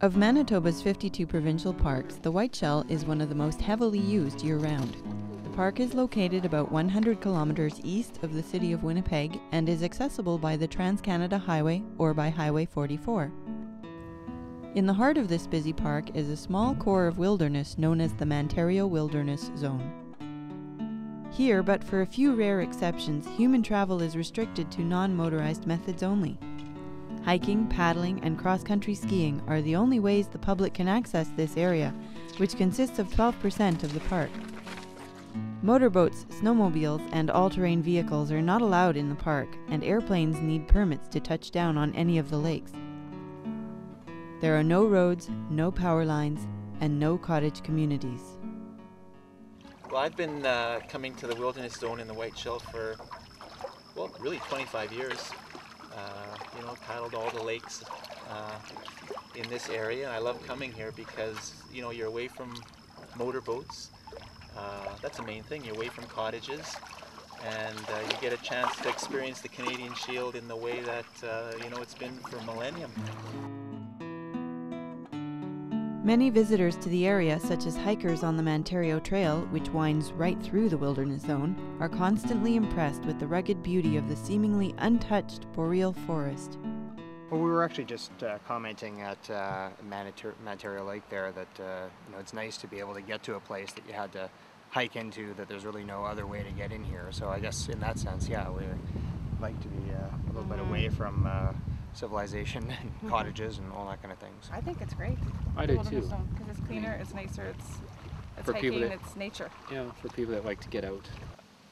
Of Manitoba's 52 provincial parks, the Whiteshell is one of the most heavily used year-round. The park is located about 100 kilometers east of the city of Winnipeg and is accessible by the Trans-Canada Highway or by Highway 44. In the heart of this busy park is a small core of wilderness known as the Mantario Wilderness Zone. Here, but for a few rare exceptions, human travel is restricted to non-motorized methods only. Hiking, paddling, and cross-country skiing are the only ways the public can access this area, which consists of 12% of the park. Motorboats, snowmobiles, and all-terrain vehicles are not allowed in the park, and airplanes need permits to touch down on any of the lakes. There are no roads, no power lines, and no cottage communities. Well, I've been coming to the Wilderness Zone in the Whiteshell for, well, really 25 years. Paddled all the lakes in this area. I love coming here because, you're away from motorboats. That's the main thing. You're away from cottages, and you get a chance to experience the Canadian Shield in the way that, it's been for millennium. Many visitors to the area, such as hikers on the Mantario Trail, which winds right through the Wilderness Zone, are constantly impressed with the rugged beauty of the seemingly untouched boreal forest. Well, we were actually just commenting at Mantario Lake there that it's nice to be able to get to a place that you had to hike into, that there's really no other way to get in here. So I guess in that sense, yeah, we like to be a little bit away from civilization and cottages and all that kind of things. I think it's great. I do too. Because it's cleaner, it's nicer, it's for hiking, it's nature. Yeah, for people that like to get out.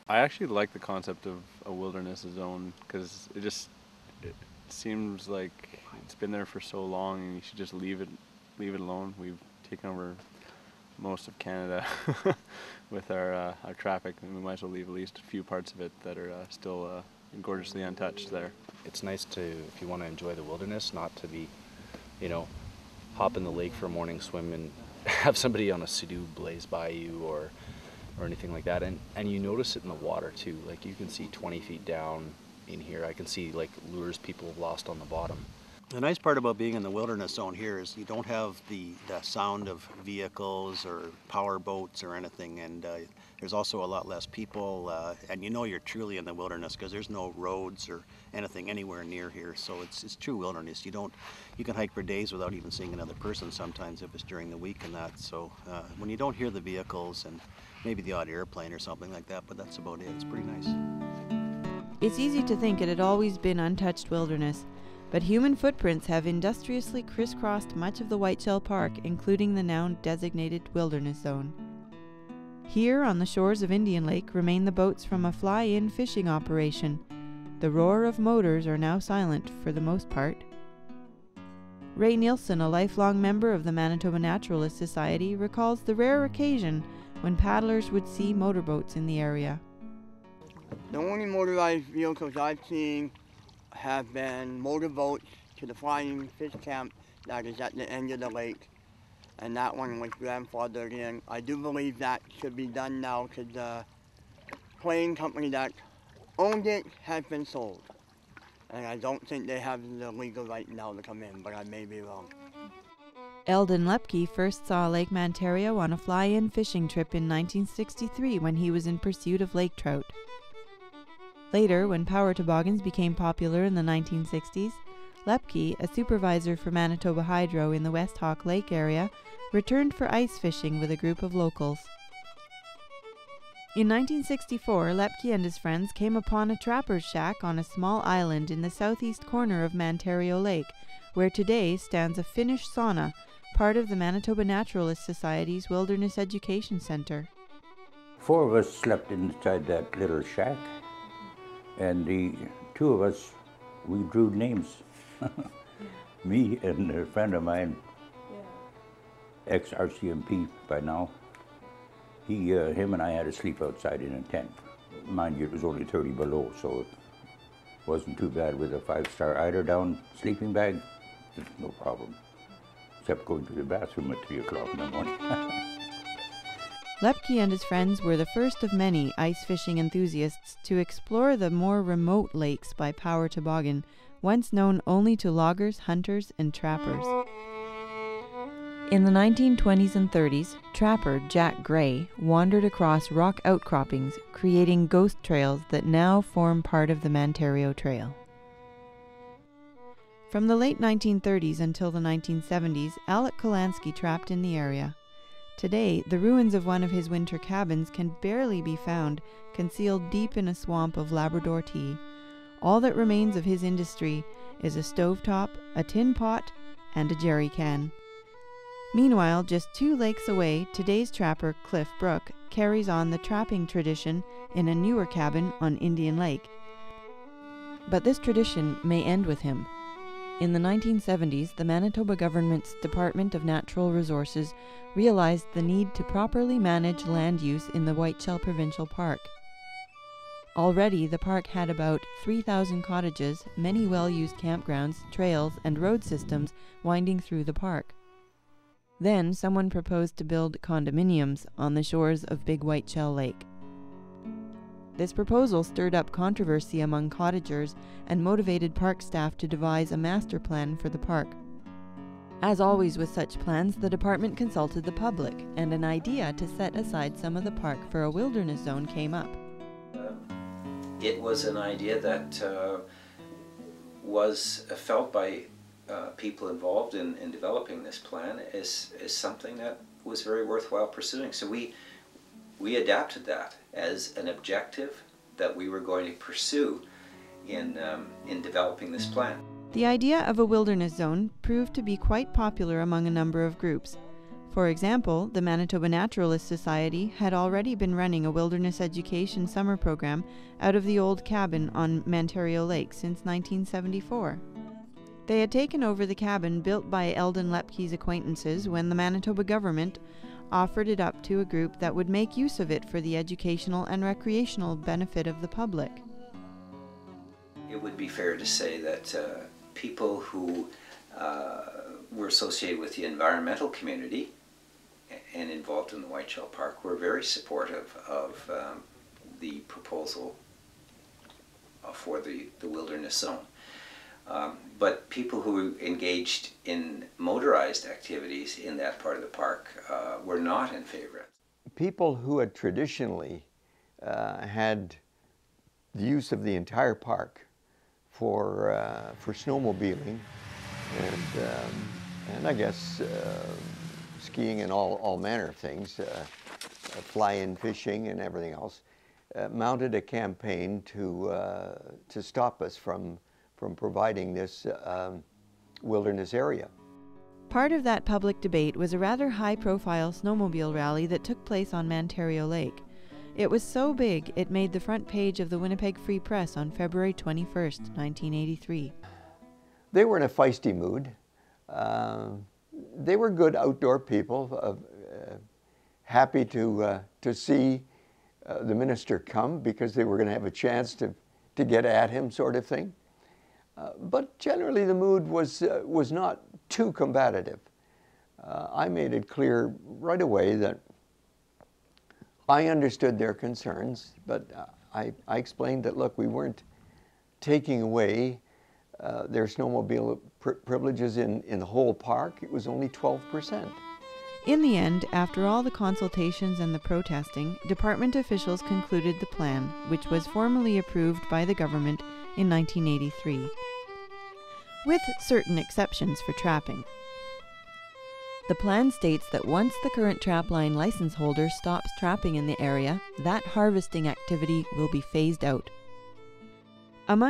I actually like the concept of a wilderness zone because it seems like it's been there for so long and you should just leave it alone. We've taken over most of Canada with our traffic, and we might as well leave at least a few parts of it that are still gorgeously untouched there. It's nice to, if you want to enjoy the wilderness, not to be, hop in the lake for a morning swim and have somebody on a Sea-Doo blaze by you or anything like that. And you notice it in the water too. Like you can see 20 feet down in here. I can see like lures people have lost on the bottom. The nice part about being in the wilderness zone here is you don't have the sound of vehicles or power boats or anything, and there's also a lot less people, and you're truly in the wilderness because there's no roads or anything anywhere near here, so it's true wilderness. You can hike for days without even seeing another person sometimes if it's during the week and that, so when you don't hear the vehicles and maybe the odd airplane or something like that, but that's about it. It's pretty nice. It's easy to think it had always been untouched wilderness, but human footprints have industriously crisscrossed much of the Whiteshell Park, including the now designated Wilderness Zone. Here, on the shores of Indian Lake, remain the boats from a fly-in fishing operation. The roar of motors are now silent for the most part. Ray Nielsen, a lifelong member of the Manitoba Naturalist Society, recalls the rare occasion when paddlers would see motorboats in the area. The only motorized vehicles I've seen have been motorboats to the flying fish camp that is at the end of the lake, and that one was grandfathered in. I do believe that should be done now because the plane company that owned it has been sold, and I don't think they have the legal right now to come in, but I may be wrong. Eldon Lepke first saw Lake Mantario on a fly-in fishing trip in 1963 when he was in pursuit of lake trout. Later, when power toboggans became popular in the 1960s, Lepke, a supervisor for Manitoba Hydro in the West Hawk Lake area, returned for ice fishing with a group of locals. In 1964, Lepke and his friends came upon a trapper's shack on a small island in the southeast corner of Mantario Lake, where today stands a Finnish sauna, part of the Manitoba Naturalist Society's Wilderness Education Centre. 4 of us slept inside that little shack. And the 2 of us, we drew names. Me and a friend of mine, ex-RCMP by now, him and I had to sleep outside in a tent. Mind you, it was only 30 below, so it wasn't too bad with a 5-star eider-down sleeping bag. No problem, except going to the bathroom at 3 o'clock in the morning. Lepke and his friends were the first of many ice fishing enthusiasts to explore the more remote lakes by power toboggan, once known only to loggers, hunters, and trappers. In the 1920s and 30s, trapper Jack Gray wandered across rock outcroppings, creating ghost trails that now form part of the Mantario Trail. From the late 1930s until the 1970s, Alec Kolansky trapped in the area. Today, the ruins of one of his winter cabins can barely be found, concealed deep in a swamp of Labrador tea. All that remains of his industry is a stovetop, a tin pot, and a jerry can. Meanwhile, just 2 lakes away, today's trapper Cliff Brook carries on the trapping tradition in a newer cabin on Indian Lake. But this tradition may end with him. In the 1970s, the Manitoba government's Department of Natural Resources realized the need to properly manage land use in the Whiteshell Provincial Park. Already, the park had about 3,000 cottages, many well-used campgrounds, trails, and road systems winding through the park. Then, someone proposed to build condominiums on the shores of Big Whiteshell Lake. This proposal stirred up controversy among cottagers and motivated park staff to devise a master plan for the park. As always with such plans, the department consulted the public, and an idea to set aside some of the park for a wilderness zone came up. It was an idea that was felt by people involved in developing this plan as something that was very worthwhile pursuing. So we adapted that as an objective that we were going to pursue in developing this plan. The idea of a wilderness zone proved to be quite popular among a number of groups. For example, the Manitoba Naturalist Society had already been running a wilderness education summer program out of the old cabin on Mantario Lake since 1974. They had taken over the cabin built by Eldon Lepke's acquaintances when the Manitoba government offered it up to a group that would make use of it for the educational and recreational benefit of the public. It would be fair to say that people who were associated with the environmental community and involved in the Whiteshell Park were very supportive of the proposal for the wilderness zone. But people who engaged in motorized activities in that part of the park were not in favor. People who had traditionally had the use of the entire park for snowmobiling and I guess skiing and all manner of things, fly-in fishing and everything else, mounted a campaign to stop us from providing this wilderness area. Part of that public debate was a rather high-profile snowmobile rally that took place on Mantario Lake. It was so big it made the front page of the Winnipeg Free Press on February 21st, 1983. They were in a feisty mood. They were good outdoor people, happy to see the minister come because they were going to have a chance to get at him, sort of thing. But generally the mood was not too combative. I made it clear right away that I understood their concerns, but I explained that, look, we weren't taking away their snowmobile privileges in the whole park. It was only 12%. In the end, after all the consultations and the protesting, department officials concluded the plan, which was formally approved by the government in 1983, with certain exceptions for trapping. The plan states that once the current trapline license holder stops trapping in the area, that harvesting activity will be phased out. Among